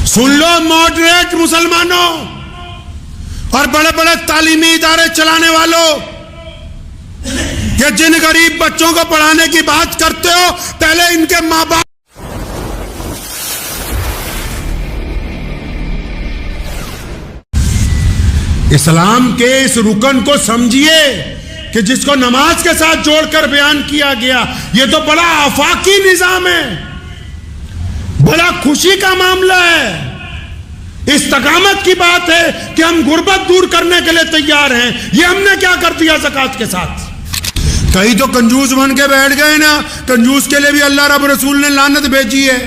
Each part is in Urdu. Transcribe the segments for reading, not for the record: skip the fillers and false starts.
سن لو ماڈریٹ مسلمانوں اور بڑے بڑے تعلیمی ادارے چلانے والوں، کہ جن غریب بچوں کو پڑھانے کی بات کرتے ہو، پہلے ان کے ماں باپ اسلام کے اس رکن کو سمجھیے کہ جس کو نماز کے ساتھ جوڑ کر بیان کیا گیا، یہ تو بڑا آفاقی نظام ہے، بڑا خوشی کا معاملہ ہے، استقامت کی بات ہے کہ ہم غربت دور کرنے کے لیے تیار ہیں۔ یہ ہم نے کیا کر دیا زکوٰۃ کے ساتھ؟ کئی تو کنجوس بن کے بیٹھ گئے نا، کنجوس کے لیے بھی اللہ رب رسول نے لعنت بھیجی ہے۔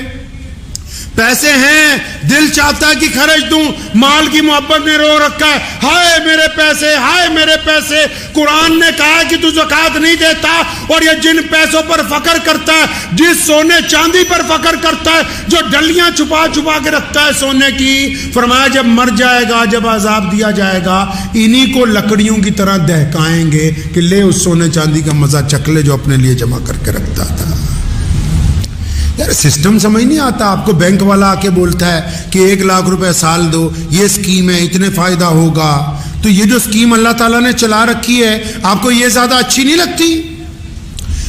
پیسے ہیں، دل چاہتا ہے کہ خرچ دوں، مال کی محبت نے رو رکھا ہے، ہائے میرے پیسے، ہائے میرے پیسے۔ قرآن نے کہا کہ تو زکوٰۃ نہیں دیتا، اور یہ جن پیسوں پر فخر کرتا ہے، جس سونے چاندی پر فخر کرتا ہے، جو ڈلیاں چھپا چھپا کے رکھتا ہے سونے کی، فرمایا جب مر جائے گا، جب عذاب دیا جائے گا، انہی کو لکڑیوں کی طرح دہکائیں گے کہ لے اس سونے چاندی کا مزہ چکھ لے جو اپنے لیے جمع کر کے رکھتا تھا۔ یار سسٹم سمجھ نہیں آتا۔ آپ کو بینک والا آ کے بولتا ہے کہ 1 لاکھ روپے سال دو، یہ اسکیم ہے، اتنے فائدہ ہوگا، تو یہ جو اسکیم اللہ تعالیٰ نے چلا رکھی ہے، آپ کو یہ زیادہ اچھی نہیں لگتی؟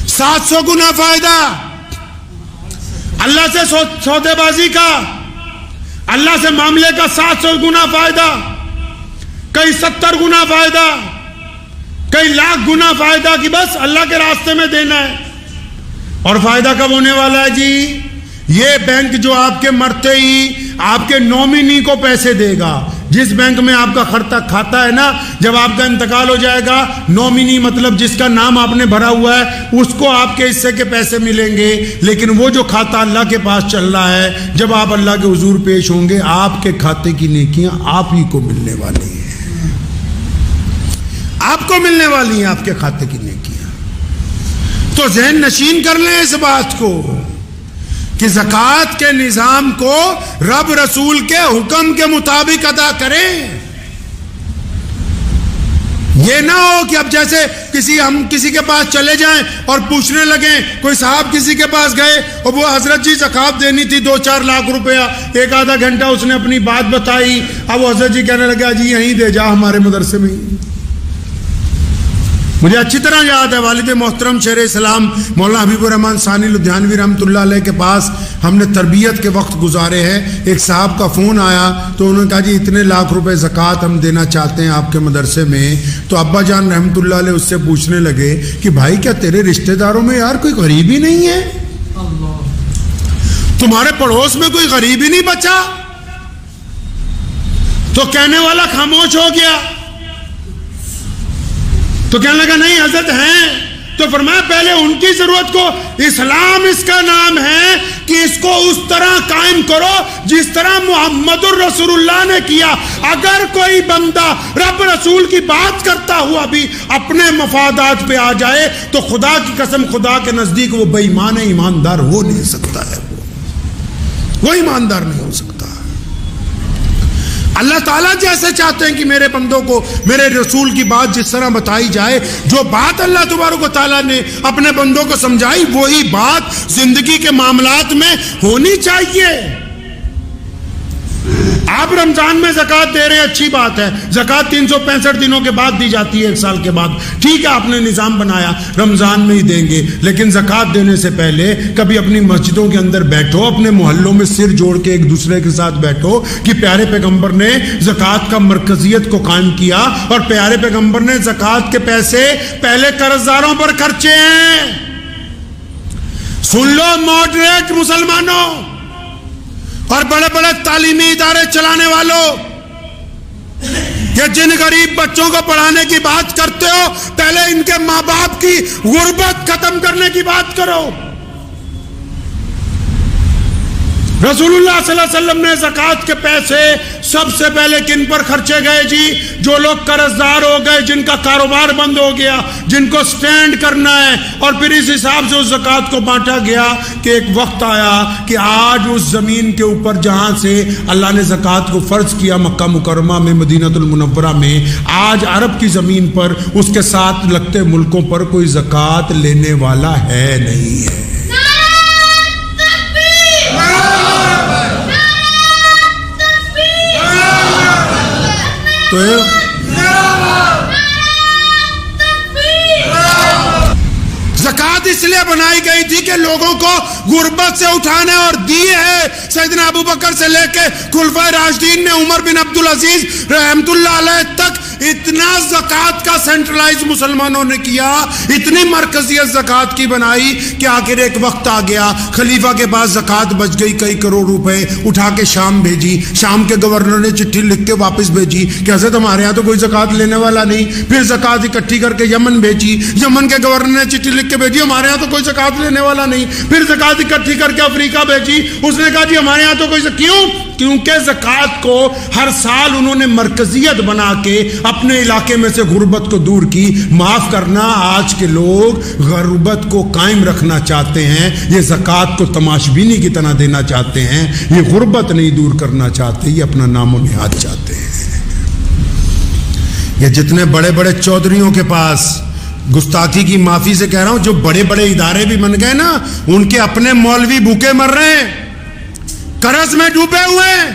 700 گنا فائدہ اللہ سے سودے بازی کا، اللہ سے معاملے کا 700 گنا فائدہ، کئی 70 گنا فائدہ، کئی لاکھ گنا فائدہ کہ بس اللہ کے راستے میں دینا ہے۔ اور فائدہ کب ہونے والا ہے جی؟ یہ بینک جو آپ کے مرتے ہی آپ کے نومینی کو پیسے دے گا۔ جس بینک میں آپ کا کھاتا ہے نا، جب آپ کا انتقال ہو جائے گا، نومینی مطلب جس کا نام آپ نے بھرا ہوا ہے، اس کو آپ کے حصے کے پیسے ملیں گے، لیکن وہ جو کھاتا اللہ کے پاس چل رہا ہے، جب آپ اللہ کے حضور پیش ہوں گے، آپ کے کھاتے کی نیکیاں آپ ہی کو ملنے والی ہیں، آپ کو ملنے والی ہیں آپ کے کھاتے کی نیکیاں۔ تو ذہن نشین کر لیں اس بات کو کہ زکوٰۃ کے نظام کو رب رسول کے حکم کے مطابق ادا کریں۔ یہ نہ ہو کہ اب جیسے ہم کسی کے پاس چلے جائیں اور پوچھنے لگیں، کوئی صاحب کسی کے پاس گئے اور وہ حضرت جی زکوٰۃ دینی تھی 2-4 لاکھ روپیہ، 1-آدھا گھنٹہ اس نے اپنی بات بتائی، اب وہ حضرت جی کہنے لگا جی یہیں دے جا ہمارے مدرسے میں۔ مجھے اچھی طرح یاد ہے والد محترم شیر اسلام مولانا حبیب الرحمن ثانی لدھیانوی رحمۃ اللہ علیہ کے پاس ہم نے تربیت کے وقت گزارے ہیں۔ ایک صاحب کا فون آیا تو انہوں نے کہا جی اتنے لاکھ روپے زکوٰۃ ہم دینا چاہتے ہیں آپ کے مدرسے میں۔ تو ابا جان رحمۃ اللہ علیہ اس سے پوچھنے لگے کہ بھائی کیا تیرے رشتہ داروں میں یار کوئی غریب ہی نہیں ہے؟ تمہارے پڑوس میں کوئی غریب ہی نہیں بچا؟ تو کہنے والا خاموش ہو گیا۔ تو کہنے لگا نہیں حضرت ہیں۔ تو فرمایا پہلے ان کی ضرورت کو، اسلام اس کا نام ہے کہ اس کو اس طرح قائم کرو جس طرح محمد الرسول اللہ نے کیا۔ اگر کوئی بندہ رب رسول کی بات کرتا ہوا بھی اپنے مفادات پہ آ جائے تو خدا کی قسم خدا کے نزدیک وہ بے ایمان ہے، ایماندار ہو نہیں سکتا ہے، وہ ایماندار نہیں ہو سکتا۔ اللہ تعالیٰ جیسے چاہتے ہیں کہ میرے بندوں کو میرے رسول کی بات جس طرح بتائی جائے، جو بات اللہ تبارک و تعالیٰ نے اپنے بندوں کو سمجھائی وہی بات زندگی کے معاملات میں ہونی چاہیے۔ آپ رمضان میں زکوٰۃ دے رہے ہیں، اچھی بات ہے، زکوٰۃ 365 دنوں کے بعد دی جاتی ہے، 1 سال کے بعد، ٹھیک ہے، آپ نے نظام بنایا رمضان میں ہی دیں گے، لیکن زکوٰۃ دینے سے پہلے کبھی اپنی مسجدوں کے اندر بیٹھو، اپنے محلوں میں سر جوڑ کے ایک دوسرے کے ساتھ بیٹھو کہ پیارے پیغمبر نے زکوٰۃ کا مرکزیت کو قائم کیا، اور پیارے پیغمبر نے زکوٰۃ کے پیسے پہلے قرض داروں پر خرچے ہیں۔ سن لو ماڈریٹ مسلمانوں اور بڑے بڑے تعلیمی ادارے چلانے والوں، کہ جن غریب بچوں کو پڑھانے کی بات کرتے ہو، پہلے ان کے ماں باپ کی غربت ختم کرنے کی بات کرو۔ رسول اللہ صلی اللہ علیہ وسلم نے زکوٰۃ کے پیسے سب سے پہلے کن پر خرچے گئے جی؟ جو لوگ قرض دار ہو گئے، جن کا کاروبار بند ہو گیا، جن کو سٹینڈ کرنا ہے، اور پھر اس حساب سے اس زکوٰۃ کو بانٹا گیا کہ ایک وقت آیا کہ آج اس زمین کے اوپر جہاں سے اللہ نے زکوٰۃ کو فرض کیا مکہ مکرمہ میں، مدینہ المنورہ میں، آج عرب کی زمین پر اس کے ساتھ لگتے ملکوں پر کوئی زکوٰۃ لینے والا ہے نہیں ہے۔ تو زکات اس لیے بنائی گئی تھی کہ لوگوں کو غربت سے اٹھانے، اور دی ہے سیدنا ابو بکر سے لے کے خلفائے راشدین نے، عمر بن عبدالعزیز رحمت اللہ علیہ تک اتنا زکات کا سینٹرلائز مسلمانوں نے کیا، اتنی مرکزیت زکات کی بنائی کہ آخر ایک وقت آ گیا خلیفہ کے پاس زکات بچ گئی کئی کروڑ روپے، اٹھا کے شام بھیجی، شام کے گورنر نے چٹھی لکھ کے واپس بھیجی کہ حضرت ہمارے یہاں تو کوئی زکات لینے والا نہیں، پھر زکات اکٹھی کر کے یمن بھیجی، یمن کے گورنر نے چٹھی لکھ کے بھیجی ہمارے یہاں تو کوئی زکات لینے والا نہیں، پھر زکات اکٹھی کر کے افریقہ بھیجی، اس نے کہا جی ہمارے یہاں تو کوئی کیوں؟ کیونکہ زکات کو ہر سال انہوں نے مرکزیت بنا کے اپنے علاقے میں سے غربت کو دور کی۔ معاف کرنا، آج کے لوگ غربت کو قائم رکھنا چاہتے ہیں، یہ زکات کو تماشبینی کی طرح دینا چاہتے ہیں، یہ غربت نہیں دور کرنا چاہتے، یہ اپنا نام و نہاد چاہتے ہیں۔ یہ جتنے بڑے بڑے چودھریوں کے پاس، گستاخی کی معافی سے کہہ رہا ہوں، جو بڑے بڑے ادارے بھی بن گئے نا، ان کے اپنے مولوی بھوکے مر رہے ہیں، قرض میں ڈوبے ہوئے ہیں،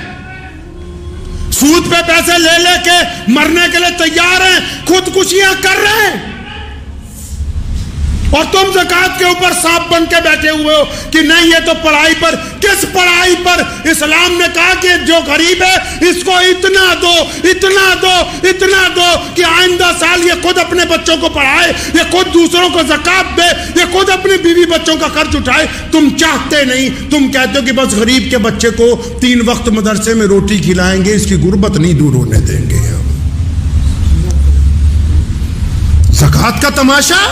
سود پہ پیسے لے لے کے مرنے کے لیے تیار ہیں، خودکشیاں کر رہے ہیں، اور تم زکات کے اوپر سانپ بن کے بیٹھے ہوئے ہو کہ نہیں یہ تو پڑھائی پر۔ کس پڑھائی پر؟ اسلام نے کہا کہ جو غریب ہے اس کو اتنا دو، اتنا دو، اتنا دو کہ آئندہ سال یہ خود اپنے بچوں کو پڑھائے، یہ خود دوسروں کو زکات دے، یہ خود اپنی بیوی بچوں کا خرچ اٹھائے۔ تم چاہتے نہیں، تم کہتے ہو کہ بس غریب کے بچے کو 3 وقت مدرسے میں روٹی کھلائیں گے، اس کی غربت نہیں دور ہونے دیں گے۔ زکات کا تماشا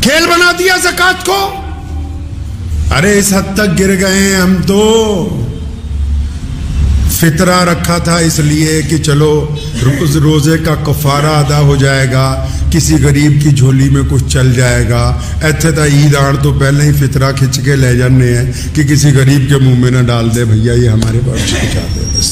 کھیل بنا دیا زکات کو۔ ارے اس حد تک گر گئے ہیں ہم، تو فطرہ رکھا تھا اس لیے کہ چلو روزے کا کفارہ ادا ہو جائے گا، کسی غریب کی جھولی میں کچھ چل جائے گا۔ ایتھے تا عید آڑ تو پہلے ہی فطرہ کھچ کے لے جانے ہیں کہ کسی غریب کے منہ میں نہ ڈال دے، بھیا یہ ہمارے پاس پہنچا دے بس۔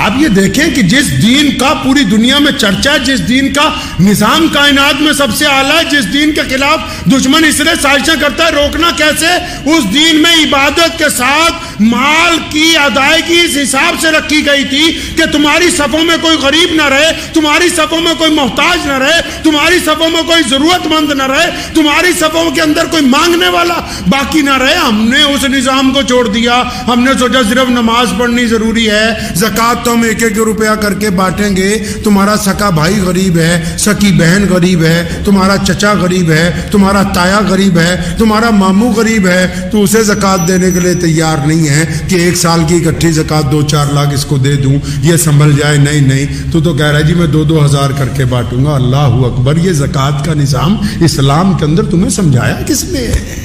آپ یہ دیکھیں کہ جس دین کا پوری دنیا میں چرچا ہے، جس دین کا نظام کائنات میں سب سے اعلیٰ ہے، جس دین کے خلاف دشمن اس طرح سازشیں کرتا ہے، روکنا کیسے؟ اس دین میں عبادت کے ساتھ مال کی ادائیگی اس حساب سے رکھی گئی تھی کہ تمہاری صفوں میں کوئی غریب نہ رہے، تمہاری صفوں میں کوئی محتاج نہ رہے، تمہاری صفوں میں کوئی ضرورت مند نہ رہے، تمہاری صفوں کے اندر کوئی مانگنے والا باقی نہ رہے۔ ہم نے اس نظام کو چھوڑ دیا، ہم نے سوچا صرف نماز پڑھنی ضروری ہے، زکات تو ہم 1-1 روپیہ کر کے بانٹیں گے، تمہارا سکا بھائی غریب ہے، سکی بہن غریب ہے، تمہارا چچا غریب ہے، تمہارا تایا غریب ہے، تمہارا ماموں غریب ہے، تو اسے زکات دینے کے لیے تیار نہیں ہے کہ 1 سال کی اکٹھی زکات 2-4 لاکھ اس کو دے دوں، یہ سنبھل جائے۔ نہیں، تو کہہ رہا ہے جی میں 2-2 ہزار کر کے بانٹوں گا۔ اللہ اکبر! یہ زکات کا نظام اسلام کے اندر تمہیں سمجھایا کس نے ہے؟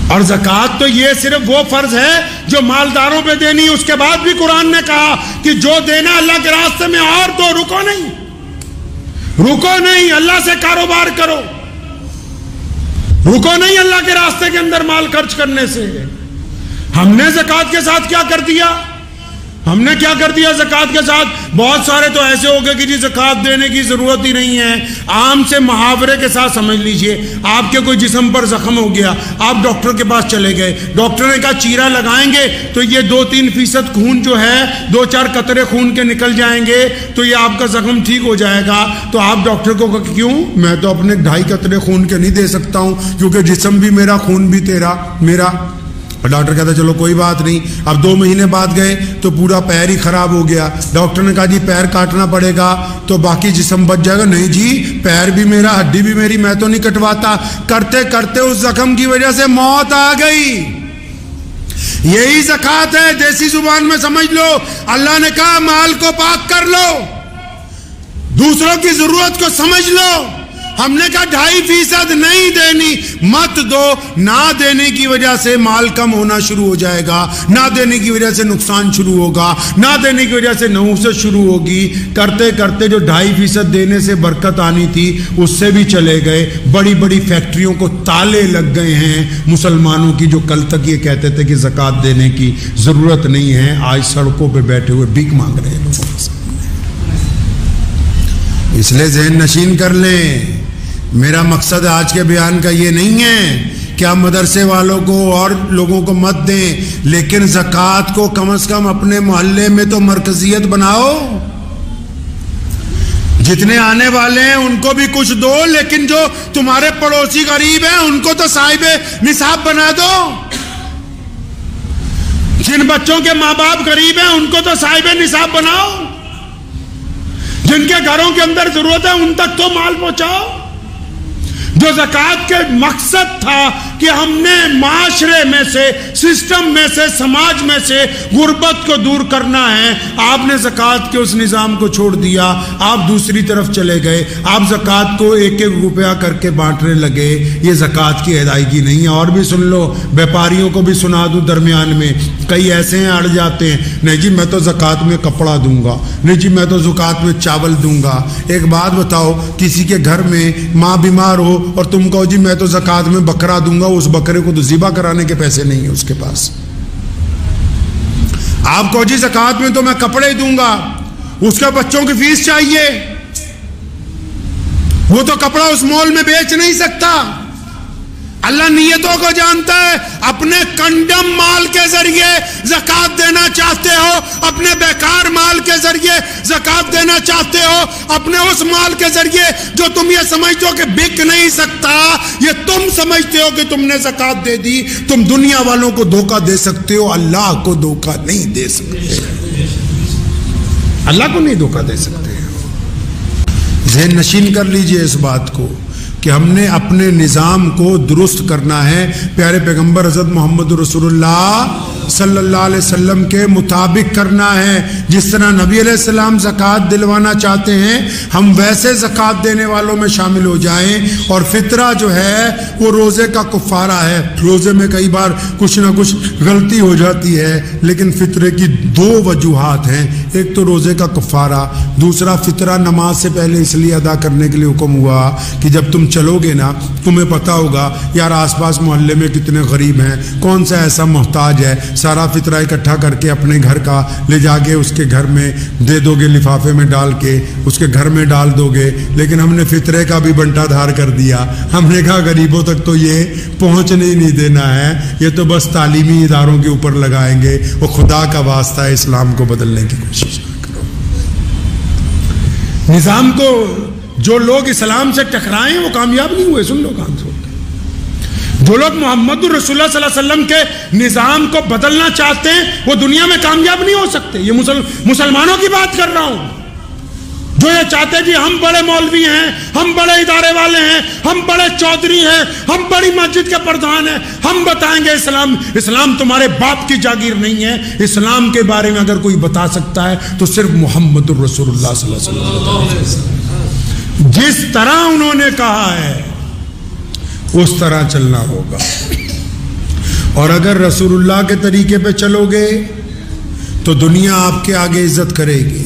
اور زکات تو یہ صرف وہ فرض ہے جو مالداروں پہ دینی، اس کے بعد بھی قرآن نے کہا کہ جو دینا اللہ کے راستے میں اور دو، رکو نہیں، اللہ سے کاروبار کرو، رکو نہیں اللہ کے راستے کے اندر مال خرچ کرنے سے۔ ہم نے زکات کے ساتھ کیا کر دیا؟ ہم نے کیا کر دیا زکات کے ساتھ؟ بہت سارے تو ایسے ہو گئے کہ جی زکات دینے کی ضرورت ہی نہیں ہے۔ عام سے محاورے کے ساتھ سمجھ لیجئے، آپ کے کوئی جسم پر زخم ہو گیا، آپ ڈاکٹر کے پاس چلے گئے، ڈاکٹر نے کہا چیرا لگائیں گے تو یہ 2-3% خون جو ہے، 2-4 قطرے خون کے نکل جائیں گے تو یہ آپ کا زخم ٹھیک ہو جائے گا۔ تو آپ ڈاکٹر کو کہا کیوں؟ میں تو اپنے 2.5 قطرے خون کے نہیں دے سکتا ہوں، کیونکہ جسم بھی میرا، خون بھی میرا۔ ڈاکٹر کہتا چلو کوئی بات نہیں۔ اب 2 مہینے بعد گئے تو پورا پیر ہی خراب ہو گیا، ڈاکٹر نے کہا جی پیر کاٹنا پڑے گا تو باقی جسم بچ جائے گا۔ نہیں جی، پیر بھی میرا، ہڈی بھی میری، میں تو نہیں کٹواتا۔ کرتے کرتے اس زخم کی وجہ سے موت آ گئی۔ یہی زکات ہے، دیسی زبان میں سمجھ لو۔ اللہ نے کہا مال کو پاک کر لو، دوسروں کی ضرورت کو سمجھ لو۔ ہم نے کہا 2.5% نہیں دینی، مت دو۔ نہ دینے کی وجہ سے مال کم ہونا شروع ہو جائے گا، نہ دینے کی وجہ سے نقصان شروع ہوگا، نہ دینے کی وجہ سے نحوست شروع ہوگی۔ کرتے کرتے جو 2.5% دینے سے برکت آنی تھی اس سے بھی چلے گئے۔ بڑی بڑی فیکٹریوں کو تالے لگ گئے ہیں مسلمانوں کی، جو کل تک یہ کہتے تھے کہ زکات دینے کی ضرورت نہیں ہے، آج سڑکوں پہ بیٹھے ہوئے بھیک مانگ رہے ہیں لوگوں سے۔ اس لیے ذہن نشین کر لیں، میرا مقصد آج کے بیان کا یہ نہیں ہے کہ ہم مدرسے والوں کو اور لوگوں کو مت دیں، لیکن زکوٰۃ کو کم از کم اپنے محلے میں تو مرکزیت بناؤ. جتنے آنے والے ہیں ان کو بھی کچھ دو، لیکن جو تمہارے پڑوسی غریب ہیں ان کو تو صاحب نصاب بنا دو. جن بچوں کے ماں باپ غریب ہیں ان کو تو صاحب نصاب بناؤ. جن کے گھروں کے اندر ضرورت ہے ان تک تو مال پہنچاؤ. جو زکوٰۃ کے مقصد تھا کہ ہم نے معاشرے میں سے، سسٹم میں سے، سماج میں سے غربت کو دور کرنا ہے، آپ نے زکوٰۃ کے اس نظام کو چھوڑ دیا. آپ دوسری طرف چلے گئے، آپ زکوٰۃ کو ایک ایک روپیہ کر کے بانٹنے لگے. یہ زکوٰۃ کی ادائیگی نہیں ہے. اور بھی سن لو، بیپاریوں کو بھی سنا دوں درمیان میں، کئی ایسے ہیں اڑ جاتے ہیں، نہیں جی میں تو زکوٰۃ میں کپڑا دوں گا، نہیں جی میں تو زکوٰۃ میں چاول دوں گا. ایک بات بتاؤ، کسی کے گھر میں ماں بیمار ہو اور تم کہو جی میں تو زکوٰۃ میں بکرا دوں گا، اس بکرے کو تو ذبح کرانے کے پیسے نہیں ہیں اس کے پاس. آپ کہو جی زکوٰۃ میں تو میں کپڑے دوں گا، اس کے بچوں کی فیس چاہیے، وہ تو کپڑا اس مال میں بیچ نہیں سکتا. اللہ نیتوں کو جانتا ہے. اپنے کنڈم مال کے ذریعے زکوٰۃ دینا چاہتے ہو، اپنے بیکار مال کے ذریعے زکوٰۃ دینا چاہتے ہو، اپنے اس مال کے ذریعے جو تم یہ سمجھتے ہو کہ بک نہیں سکتا، یہ تم سمجھتے ہو کہ تم نے زکوٰۃ دے دی. تم دنیا والوں کو دھوکہ دے سکتے ہو، اللہ کو دھوکہ نہیں دے سکتے. اللہ کو نہیں دھوکہ دے سکتے. ذہن نشین کر لیجئے اس بات کو کہ ہم نے اپنے نظام کو درست کرنا ہے، پیارے پیغمبر حضرت محمد رسول اللہ صلی اللہ علیہ وسلم کے مطابق کرنا ہے. جس طرح نبی علیہ السلام زکوٰۃ دلوانا چاہتے ہیں، ہم ویسے زکوٰۃ دینے والوں میں شامل ہو جائیں. اور فطرہ جو ہے وہ روزے کا کفارہ ہے. روزے میں کئی بار کچھ نہ کچھ غلطی ہو جاتی ہے، لیکن فطرے کی دو وجوہات ہیں. ایک تو روزے کا کفارہ، دوسرا فطرہ نماز سے پہلے اس لیے ادا کرنے کے لیے حکم ہوا کہ جب تم چلو گے نا تمہیں پتا ہوگا یار آس پاس محلے میں کتنے غریب ہیں، کون سا ایسا محتاج ہے، سارا فطرہ اکٹھا کر کے اپنے گھر کا لے جا کے اس کے گھر میں دے دو گے، لفافے میں ڈال کے اس کے گھر میں ڈال دو گے. لیکن ہم نے فطرے کا بھی بنٹا دھار کر دیا. ہم نے کہا غریبوں تک تو یہ پہنچنے ہی نہیں دینا ہے، یہ تو بس تعلیمی اداروں کے اوپر لگائیں گے. وہ خدا کا واسطہ ہے، اسلام کو بدلنے کی کوشش کرو. نظام کو جو لوگ اسلام سے ٹکرائے ہیں وہ کامیاب نہیں ہوئے. سن لو کام سے، جو لوگ محمد رسول اللہ صلی اللہ علیہ وسلم کے نظام کو بدلنا چاہتے ہیں وہ دنیا میں کامیاب نہیں ہو سکتے. یہ مسلمانوں کی بات کر رہا ہوں، جو یہ چاہتے ہیں جی ہم بڑے مولوی ہیں، ہم بڑے ادارے والے ہیں، ہم بڑے چودھری ہیں، ہم بڑی مسجد کے پردھان ہیں، ہم بتائیں گے اسلام تمہارے باپ کی جاگیر نہیں ہے. اسلام کے بارے میں اگر کوئی بتا سکتا ہے تو صرف محمد رسول اللہ صلی اللہ علیہ وسلم. جس طرح انہوں نے کہا ہے اس طرح چلنا ہوگا. اور اگر رسول اللہ کے طریقے پہ چلو گے تو دنیا آپ کے آگے عزت کرے گی.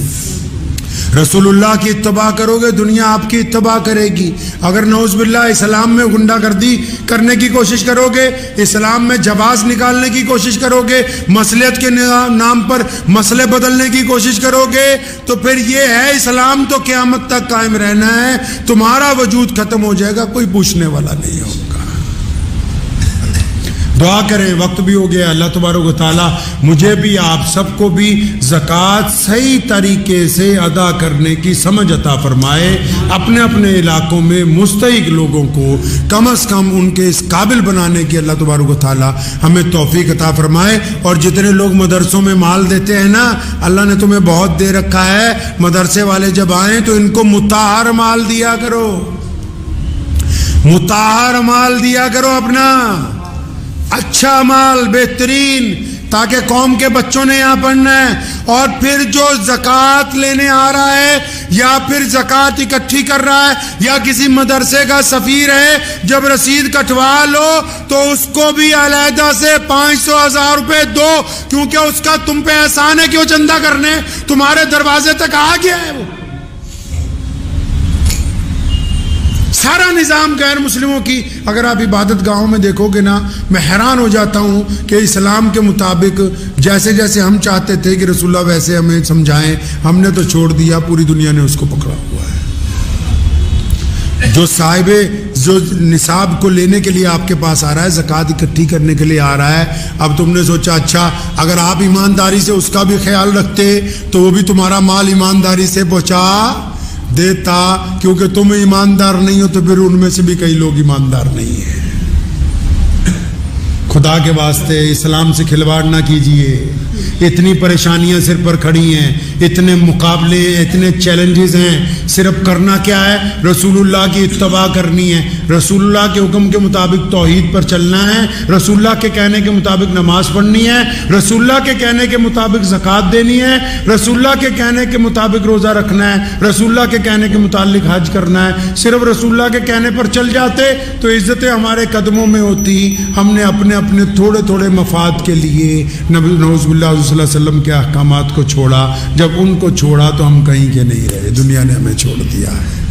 رسول اللہ کی اتباع کرو گے دنیا آپ کی اتباع کرے گی. اگر نعوذ باللہ اسلام میں غنڈہ گردی کرنے کی کوشش کرو گے، اسلام میں جواز نکالنے کی کوشش کرو گے، مصلحت کے نام پر مسئلے بدلنے کی کوشش کرو گے، تو پھر یہ ہے اسلام تو قیامت تک قائم رہنا ہے. تمہارا وجود ختم ہو جائے گا، کوئی پوچھنے والا نہیں ہوگا. دعا کریں، وقت بھی ہو گیا. اللہ تبارک و تعالیٰ مجھے بھی آپ سب کو بھی زکوٰۃ صحیح طریقے سے ادا کرنے کی سمجھ عطا فرمائے. اپنے اپنے علاقوں میں مستحق لوگوں کو کم از کم ان کے اس قابل بنانے کی اللہ تبارک و تعالیٰ ہمیں توفیق عطا فرمائے. اور جتنے لوگ مدرسوں میں مال دیتے ہیں نا، اللہ نے تمہیں بہت دے رکھا ہے. مدرسے والے جب آئیں تو ان کو مطہر مال دیا کرو، مطہر مال دیا کرو، اپنا اچھا مال، بہترین، تاکہ قوم کے بچوں نے یہاں پڑھنا ہے. اور پھر جو زکوٰۃ لینے آ رہا ہے یا پھر زکوٰۃ اکٹھی کر رہا ہے یا کسی مدرسے کا سفیر ہے، جب رسید کٹوا لو تو اس کو بھی علیحدہ سے 500,000 روپے دو، کیونکہ اس کا تم پہ احسان ہے کہ وہ چندہ کرنے تمہارے دروازے تک آ گیا ہے. وہ سارا نظام غیر مسلموں کی اگر آپ عبادت گاہوں میں دیکھو گے نا، میں حیران ہو جاتا ہوں کہ اسلام کے مطابق جیسے جیسے ہم چاہتے تھے کہ رسول اللہ ویسے ہمیں سمجھائیں، ہم نے تو چھوڑ دیا، پوری دنیا نے اس کو پکڑا ہوا ہے. جو صاحب جو نصاب کو لینے کے لیے آپ کے پاس آ رہا ہے, زکوٰۃ اکٹھی کرنے کے لیے آ رہا ہے, اب تم نے سوچا اچھا اگر آپ ایمانداری سے اس کا بھی خیال رکھتے تو وہ بھی تمہارا مال ایمانداری سے پہنچا دیتا, کیونکہ تم ایماندار نہیں ہو تو پھر ان میں سے بھی کئی لوگ ایماندار نہیں ہیں. خدا کے واسطے اسلام سے کھلواڑ نہ کیجئے. اتنی پریشانیاں سر پر کھڑی ہیں, اتنے مقابلے ہیں, اتنے چیلنجز ہیں, صرف کرنا کیا ہے؟ رسول اللہ کی اتباع کرنی ہے, رسول اللہ کے حکم کے مطابق توحید پر چلنا ہے, رسول اللہ کے کہنے کے مطابق نماز پڑھنی ہے, رسول اللہ کے کہنے کے مطابق زکوٰۃ دینی ہے, رسول اللہ کے کہنے کے مطابق روزہ رکھنا ہے, رسول اللہ کے کہنے کے متعلق حج کرنا ہے. صرف رسول اللہ کے کہنے پر چل جاتے تو عزتیں ہمارے قدموں میں ہوتی. ہم نے اپنے تھوڑے تھوڑے مفاد کے لیے نعوذ باللہ صلی اللہ علیہ وسلم کے احکامات کو چھوڑا. جب ان کو چھوڑا تو ہم کہیں کے نہیں رہے, دنیا نے ہمیں چھوڑ دیا ہے.